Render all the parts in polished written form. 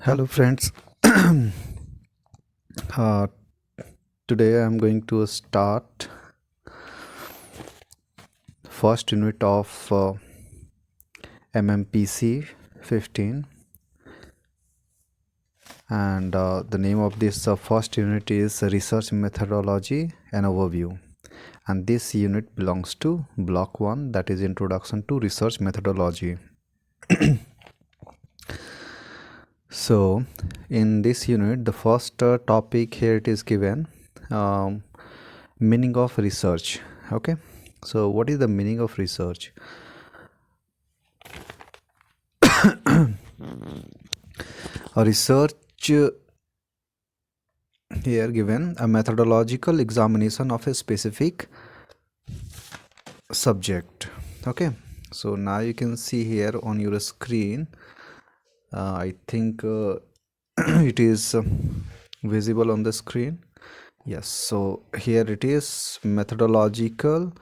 Hello, friends. uh, Today I'm going to start first unit of MMPC 15, and the name of this first unit is Research Methodology and Overview. And this unit belongs to Block 1, that is Introduction to Research Methodology. So, in this unit, the first topic here it is given meaning of research. Okay, so what is the meaning of research? A research here given a methodological examination of a specific subject. Okay, so now you can see here on your screen. I think it is visible on the screen. Yes, so here it is methodological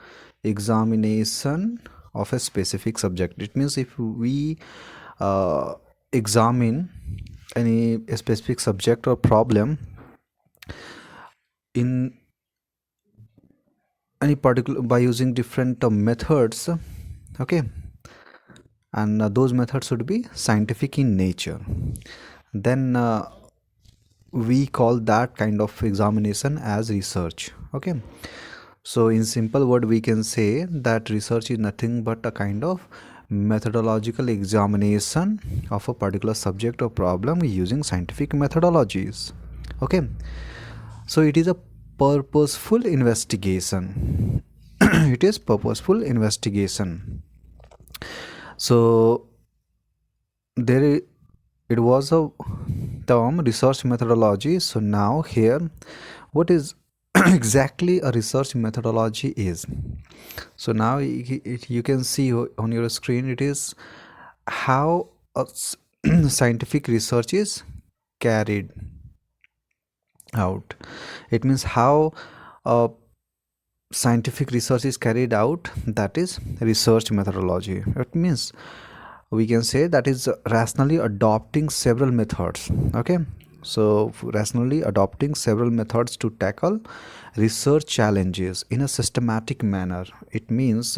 examination of a specific subject. It means if we examine any specific subject or problem in any particular by using different methods, okay, and those methods should be scientific in nature, then we call that kind of examination as research. Okay, so in simple word we can say that research is nothing but a kind of methodological examination of a particular subject or problem using scientific methodologies. Okay, so it is a purposeful investigation. It is purposeful investigation. So there it was a term research methodology. So now here what is exactly a research methodology is. So now you can see on your screen it is how a scientific research is carried out. It means how scientific research is carried out, that is research methodology. It means we can say that is rationally adopting several methods. Okay, so rationally adopting several methods to tackle research challenges in a systematic manner. It means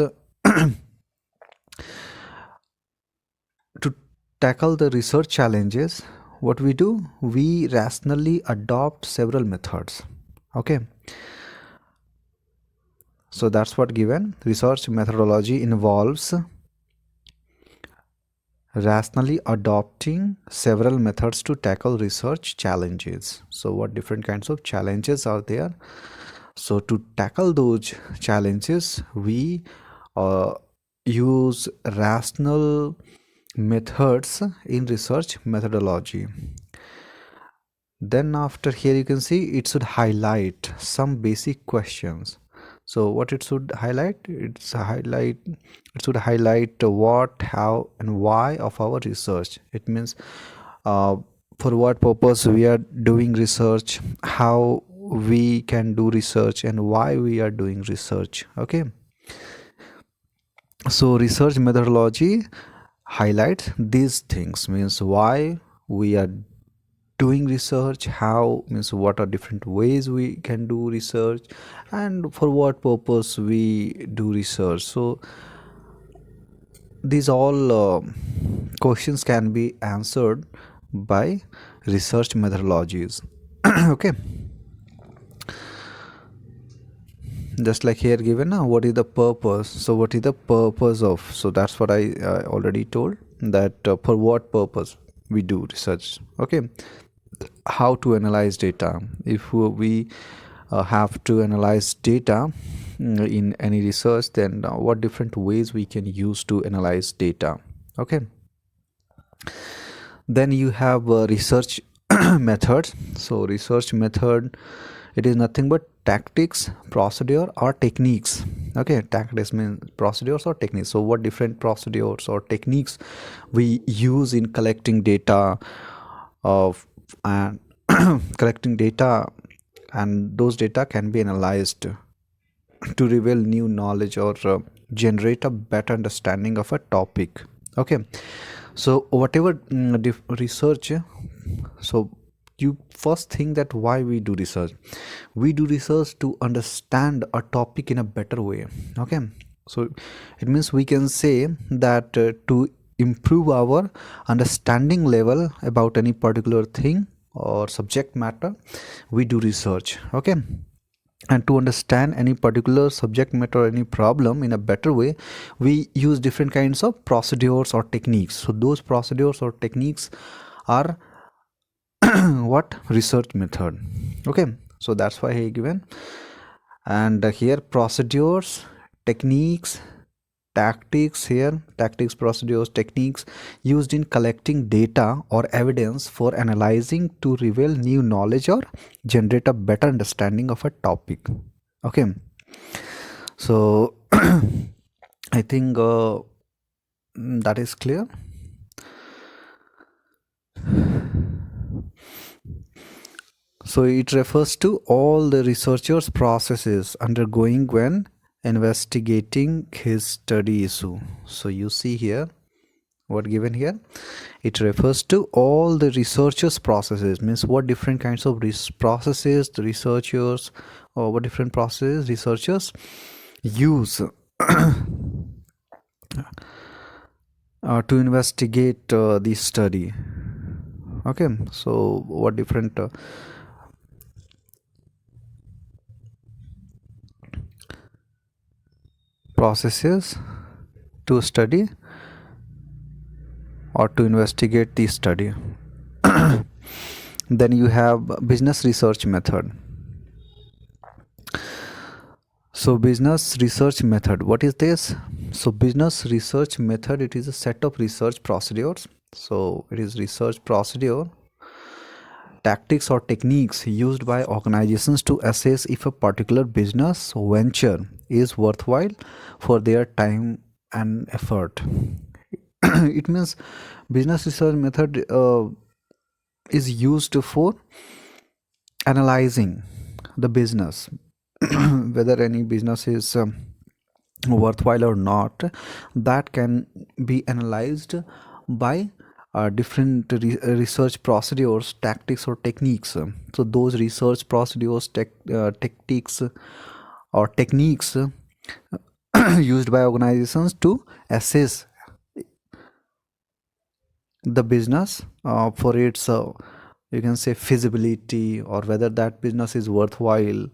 to tackle the research challenges, what we do, we rationally adopt several methods. Okay, so that's what given. Research methodology involves rationally adopting several methods to tackle research challenges. So what different kinds of challenges are there? So to tackle those challenges, we use rational methods in research methodology. Then after here you can see it should highlight some basic questions. So what it should highlight? It should highlight what, how, and why of our research. It means for what purpose we are doing research, how we can do research, and why we are doing research. Okay, so research methodology highlights these things, means why we are doing research, how, means what are different ways we can do research, and for what purpose we do research. So these all questions can be answered by research methodologies. Okay, just like here given now, what is the purpose? So what is the purpose of? So that's what I already told, that for what purpose we do research. Okay, how to analyze data. If we have to analyze data in any research, then what different ways we can use to analyze data. Okay, then you have research methods. So research method, it is nothing but tactics, procedure, or techniques. Okay, tactics means procedures or techniques. So what different procedures or techniques we use in collecting data of and collecting data, and those data can be analyzed to reveal new knowledge or generate a better understanding of a topic. Okay, So whatever research, so you first think that why we do research. We do research to understand a topic in a better way. Okay, so it means we can say that to improve our understanding level about any particular thing or subject matter, we do research. Okay, and to understand any particular subject matter or any problem in a better way, we use different kinds of procedures or techniques. So those procedures or techniques are what research method. Okay, so that's why he given. And here procedures, techniques, tactics, here tactics, procedures, techniques used in collecting data or evidence for analyzing to reveal new knowledge or generate a better understanding of a topic. Okay, so I think that is clear. So it refers to all the researcher's processes undergoing when investigating his study issue. So you see here what given here, it refers to all the researchers processes, means what different kinds of processes the researchers, or what different processes researchers use to investigate the study. Okay, so what different processes to study or to investigate the study. Then you have business research method. So business research method, what is this? So business research method, it is a set of research procedures. So it is research procedure, tactics or techniques used by organizations to assess if a particular business venture is worthwhile for their time and effort. It means business research method is used for analyzing the business, whether any business is worthwhile or not. That can be analyzed by different research procedures, tactics or techniques. So those research procedures, tactics or techniques used by organizations to assess the business for its you can say feasibility, or whether that business is worthwhile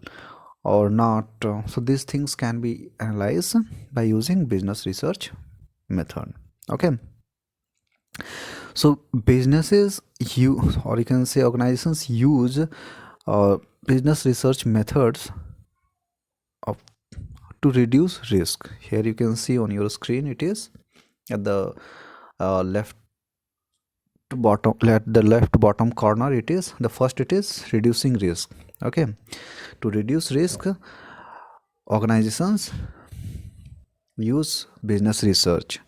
or not. So these things can be analyzed by using business research method. Okay, so businesses use, or you can say organizations use business research methods of, to reduce risk. Here you can see on your screen, it is at the left bottom, at the left bottom corner, it is the first, it is reducing risk. Okay, to reduce risk, organizations use business research.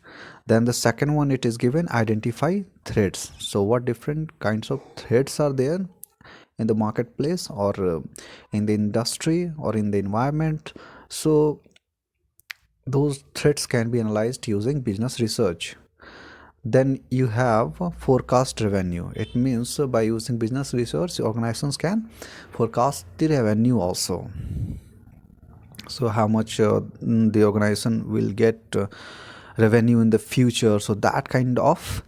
Then the second one, it is given identify threats. So what different kinds of threats are there in the marketplace, or in the industry, or in the environment. So those threats can be analyzed using business research. Then you have forecast revenue. It means by using business research, organizations can forecast the revenue also. So how much the organization will get revenue in the future. So that kind of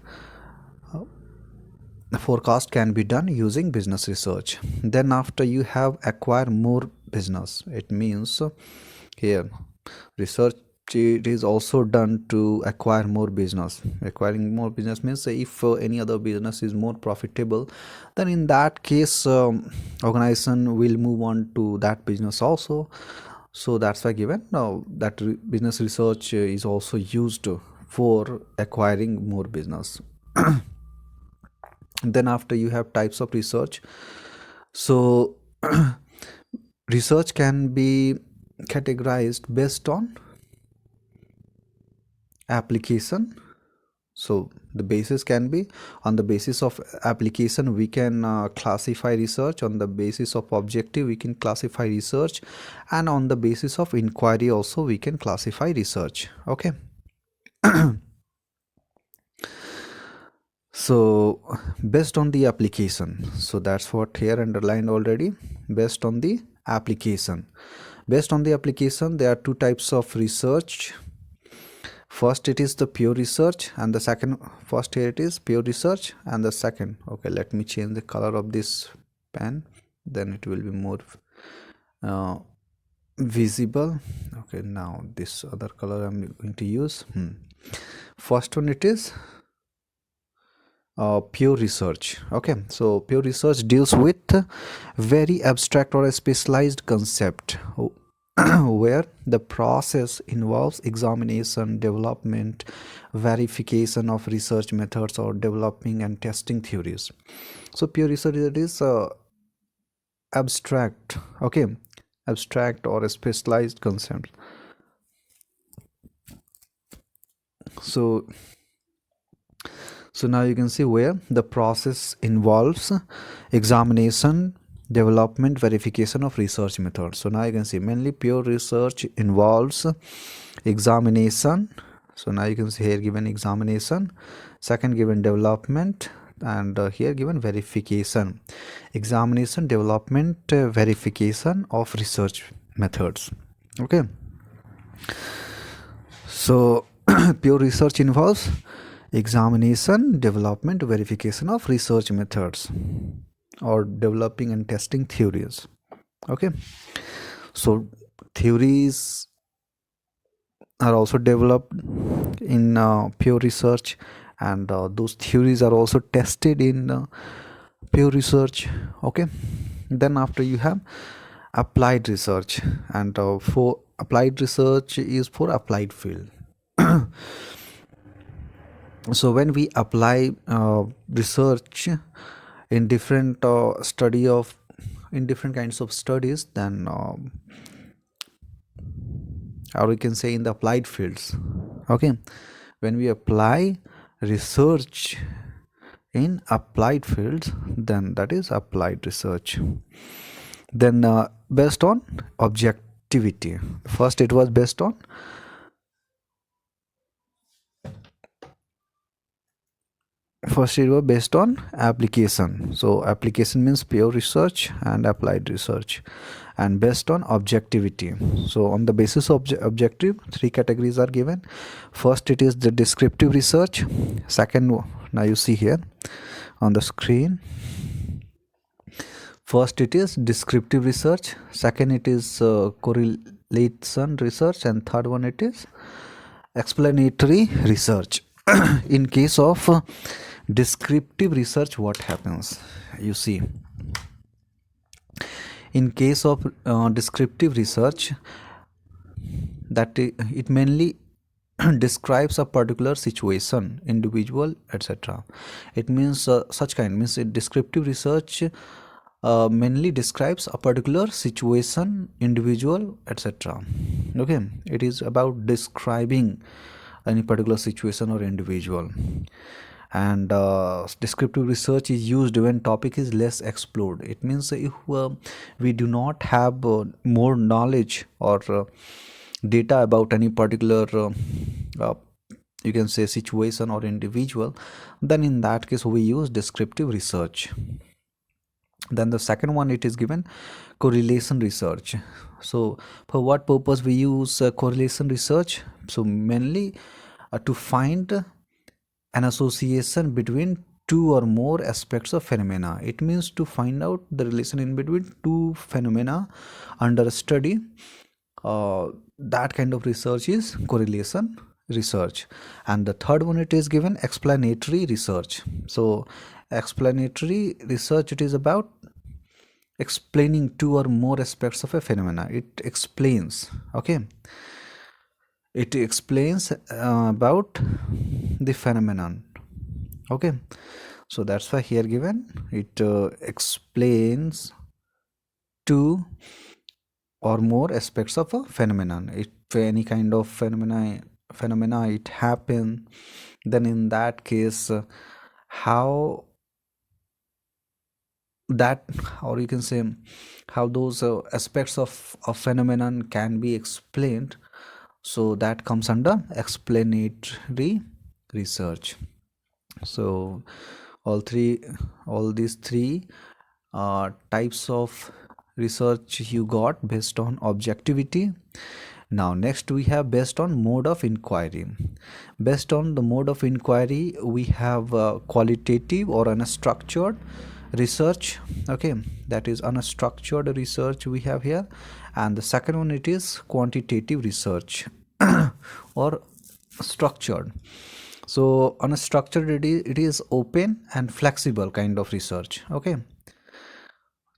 forecast can be done using business research. Then after, you have acquire more business. It means here research, it is also done to acquire more business. Acquiring more business means if any other business is more profitable, then in that case organization will move on to that business also. So that's why given now that business research is also used for acquiring more business. Then after, you have types of research. So research can be categorized based on application. So the basis can be, on the basis of application we can classify research. On the basis of objective we can classify research, and on the basis of inquiry also we can classify research. Okay. So based on the application, so that's what here underlined already. Based on the application, based on the application, there are two types of research. First it is the pure research, and the second, first here it is pure research, and the second, okay, let me change the color of this pen, then it will be more uh, visible. Okay, now this other color I'm going to use. First one, it is pure research. Okay, so pure research deals with very abstract or a specialized concept where the process involves examination, development, verification of research methods, or developing and testing theories. So pure research, it is abstract, okay, abstract or a specialized concept. So now you can see where the process involves examination, development, verification of research methods. So now you can see mainly pure research involves examination. So now you can see here given examination, second given development, and here given verification. Examination, development, verification of research methods. Okay, so pure research involves examination, development, verification of research methods, or developing and testing theories. Okay, so theories are also developed in pure research, and those theories are also tested in pure research. Okay, then after you have applied research, and for applied research is for applied field. So when we apply research in different study of in different kinds of studies, then or we can say in the applied fields. Okay, when we apply research in applied fields, then that is applied research. Then based on objectivity, first it was based on application. So application means pure research and applied research, and based on objectivity. So on the basis of objective, three categories are given. First it is the descriptive research. Second, now you see here on the screen, first it is descriptive research, second it is correlation research, and third one it is explanatory research. In case of descriptive research, what happens, you see, in case of descriptive research, that it mainly describes a particular situation, individual, etc. It means such kind means descriptive research mainly describes a particular situation, individual, etc. Okay, it is about describing any particular situation or individual. And descriptive research is used when topic is less explored. It means if we do not have more knowledge or data about any particular you can say situation or individual, then in that case we use descriptive research. Then the second one, it is given correlation research. So for what purpose we use correlation research? So mainly to find an association between two or more aspects of phenomena. It means to find out the relation in between two phenomena under study. That kind of research is correlation research. And the third one, it is given explanatory research. So explanatory research, it is about explaining two or more aspects of a phenomena. It explains, okay, it explains about the phenomenon. Okay, so that's why here given it explains two or more aspects of a phenomenon. If any kind of phenomena it happen, then in that case how that, or you can say how those aspects of a phenomenon can be explained. So that comes under explanatory research. So all these three types of research you got based on objectivity. Now next we have based on mode of inquiry. Based on the mode of inquiry, we have qualitative or unstructured research. Okay, that is unstructured research we have here. And the second one, it is quantitative research or structured. So unstructured, it is open and flexible kind of research. Okay,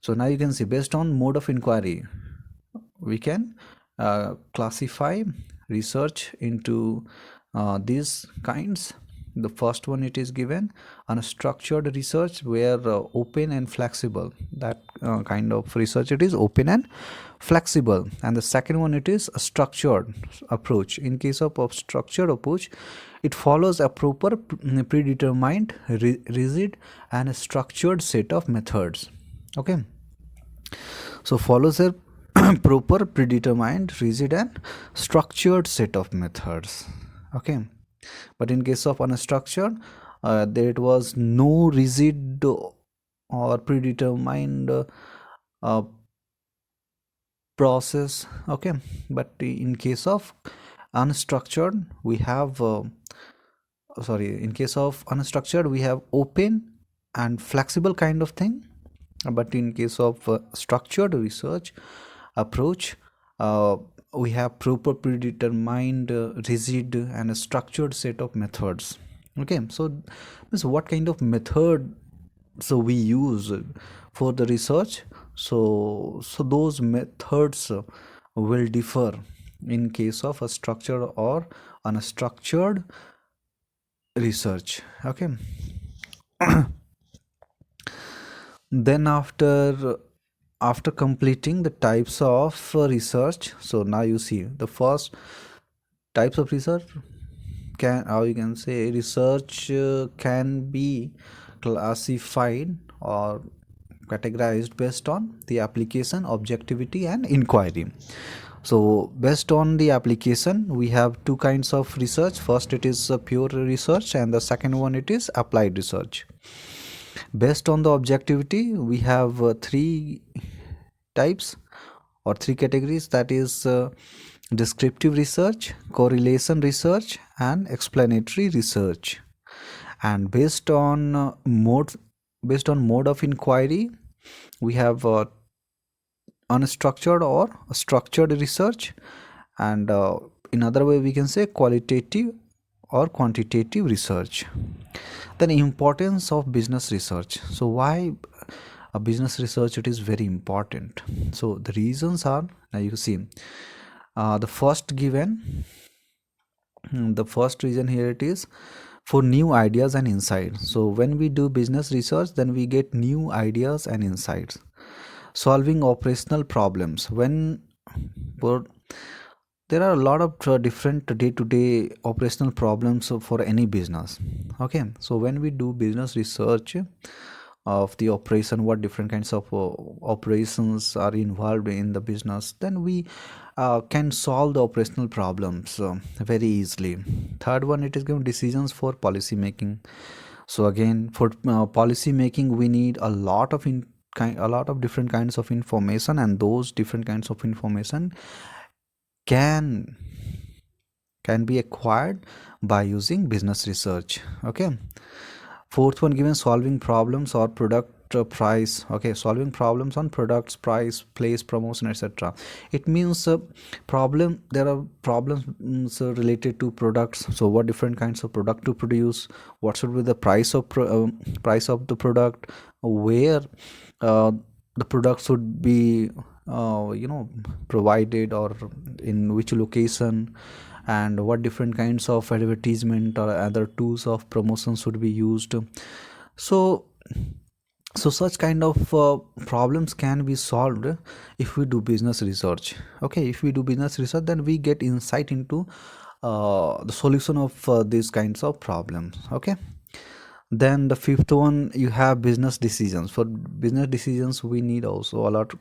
so now you can see based on mode of inquiry, we can classify research into these kinds. The first one, it is given unstructured research, where open and flexible, that kind of research, it is open and flexible. And the second one, it is a structured approach. In case of a structured approach, it follows a proper predetermined, rigid and structured set of methods. Okay, so follows a proper predetermined, rigid and structured set of methods. Okay, but in case of unstructured, there it was no rigid or predetermined uh, process. Okay, but in case of unstructured, we have sorry, in case of unstructured, we have open and flexible kind of thing. But in case of structured research approach, uh, we have proper predetermined, rigid and a structured set of methods. Okay, so this what kind of method so we use for the research. So those methods will differ in case of a structured or unstructured research. Okay, then after completing the types of research, so now you see the first types of research, can, how you can say, research can be classified or categorized based on the application, objectivity and inquiry. So based on the application, we have two kinds of research. First, it is pure research, and the second one, it is applied research. Based on the objectivity, we have three types or three categories, that is descriptive research, correlation research and explanatory research. And based on mode of inquiry, we have unstructured or structured research, and in other way we can say qualitative or quantitative research. Then importance of business research. So why a business research, it is very important? So the reasons are, now you see, the first given, the first reason here, it is for new ideas and insights. So when we do business research, then we get new ideas and insights. Solving operational problems, when for there are a lot of different day-to-day operational problems for any business. Okay, so when we do business research of the operation, what different kinds of operations are involved in the business, then we can solve the operational problems very easily. Third one, it is given decisions for policy making. So again, for policy making, we need a lot of a lot of different kinds of information, and those different kinds of information can be acquired by using business research. Okay, fourth one, given solving problems or product price. Okay, solving problems on products, price, place, promotion, etc. It means problem, there are problems related to products. So what different kinds of product to produce, what should be the price of price of the product, where uh, the product should be provided, or in which location, and what different kinds of advertisement or other tools of promotion should be used. So such kind of problems can be solved if we do business research. Okay, if we do business research, then we get insight into the solution of these kinds of problems. Okay, then the fifth one, you have business decisions. For business decisions, we need also a lot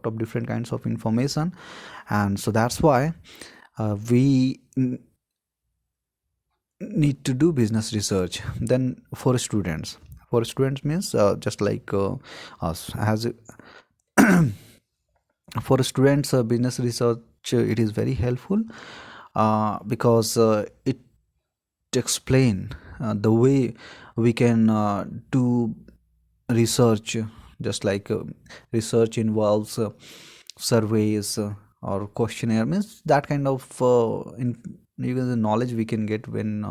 of different kinds of information, and so that's why we need to do business research. Then for students means just like us as for students, business research, it is very helpful because it explain the way we can do research. Just like research involves surveys or questionnaire, means that kind of even the knowledge we can get when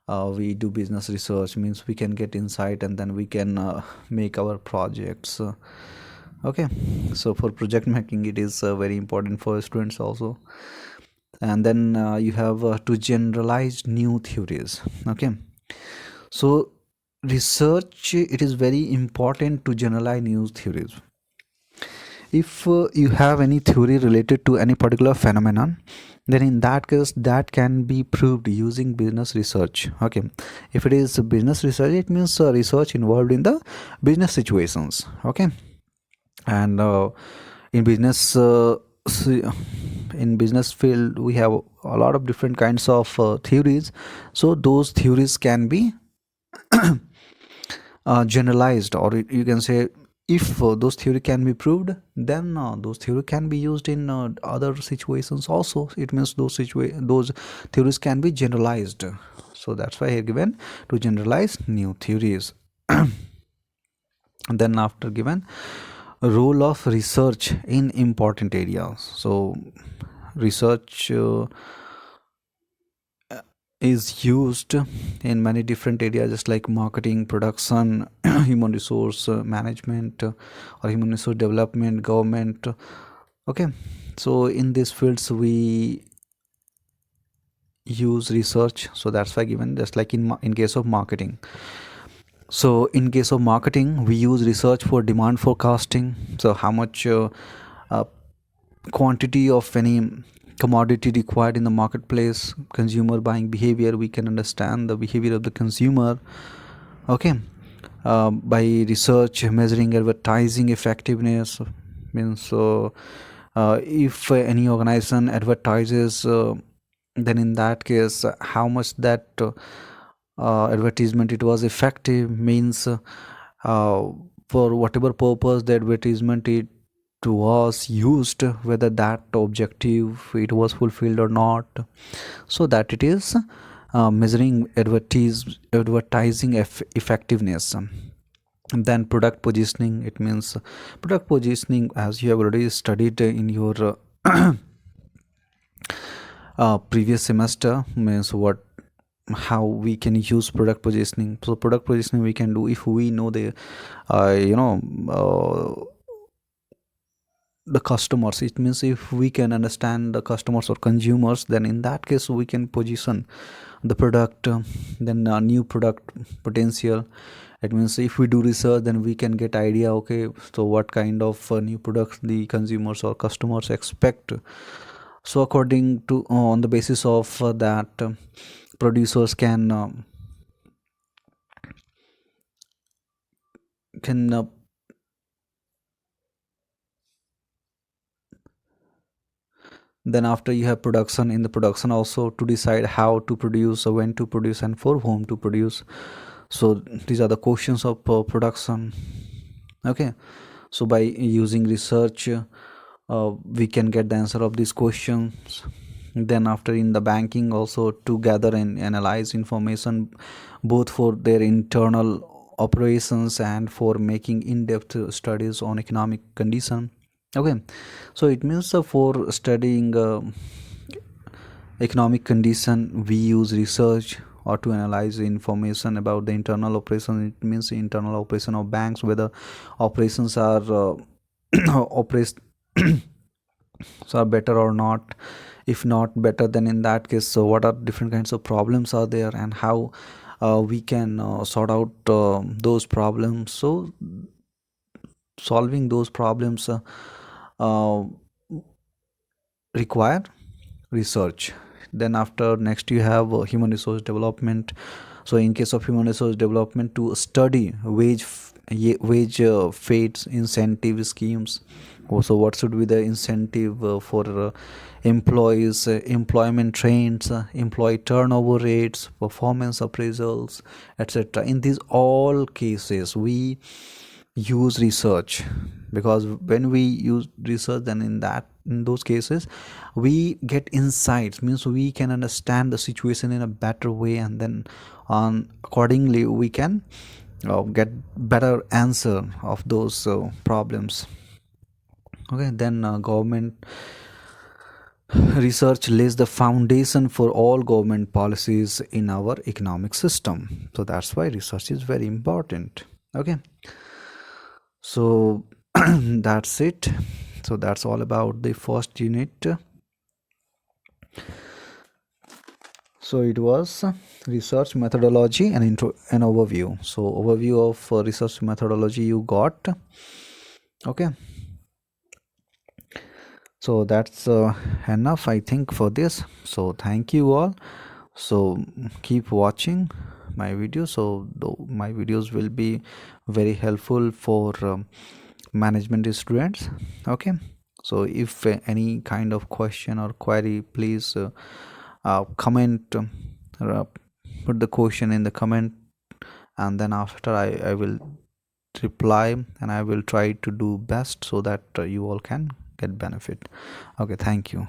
we do business research, means we can get insight and then we can make our projects. Okay, so for project making it is very important for students also. And then you have to generalize new theories. Okay, so research, it is very important to generalize new theories. If you have any theory related to any particular phenomenon, then in that case that can be proved using business research. Okay, if it is business research, it means research involved in the business situations. Okay, and in business in business field we have a lot of different kinds of theories. So those theories can be generalized, or you can say, if those theory can be proved, then those theory can be used in other situations also. It means those theories can be generalized. So that's why here given to generalize new theories. And then after given role of research in important areas. So research is used in many different areas, just like marketing, production, human resource management, or human resource development, government. Okay, so in these fields we use research. So that's why given, just like in case of marketing. So in case of marketing we use research for demand forecasting. So how much uh, quantity of any commodity required in the marketplace, consumer buying behavior, we can understand the behavior of the consumer. Okay, by research measuring advertising effectiveness, means so if any organization advertises, then in that case how much that advertisement it was effective, means for whatever purpose the advertisement it was used, whether that objective it was fulfilled or not. So that it is measuring advertising effectiveness. And then product positioning, it means product positioning, as you have already studied in your previous semester, means what, how we can use product positioning. So product positioning we can do if we know the the customers. It means if we can understand the customers or consumers, then in that case we can position the product. Then new product potential, it means if we do research then we can get idea, okay, so what kind of new products the consumers or customers expect. So according to on the basis of that, producers can then after you have production, in the production also to decide how to produce, or when to produce, and for whom to produce. So these are the questions of production. Okay, so by using research we can get the answer of these questions. Then after in the banking also, to gather and analyze information both for their internal operations and for making in-depth studies on economic condition. Okay, so it means for studying economic condition we use research, or to analyze information about the internal operation. It means internal operation of banks, whether operations are operations are better or not. If not better, then in that case, so what are different kinds of problems are there, and how we can sort out those problems. So solving those problems uh, require research. Then after next you have human resource development. So in case of human resource development, to study wage wage fades incentive schemes. Also, what should be the incentive for employees, employment trends, employee turnover rates, performance appraisals, etc. In these all cases we use research, because when we use research, then in those cases we get insights, means we can understand the situation in a better way, and then on accordingly we can get better answer of those problems. Okay, then government research lays the foundation for all government policies in our economic system, so that's why research is very important. Okay, so that's it. So that's all about the first unit. So it was research methodology and intro an overview. So overview of research methodology you got. Okay, so that's enough I think for this. So thank you all. So keep watching my videos. So my videos will be very helpful for management students. Okay, so if any kind of question or query, please comment, put the question in the comment, and then after I will reply, and I will try to do best so that you all can get benefit. Okay, thank you.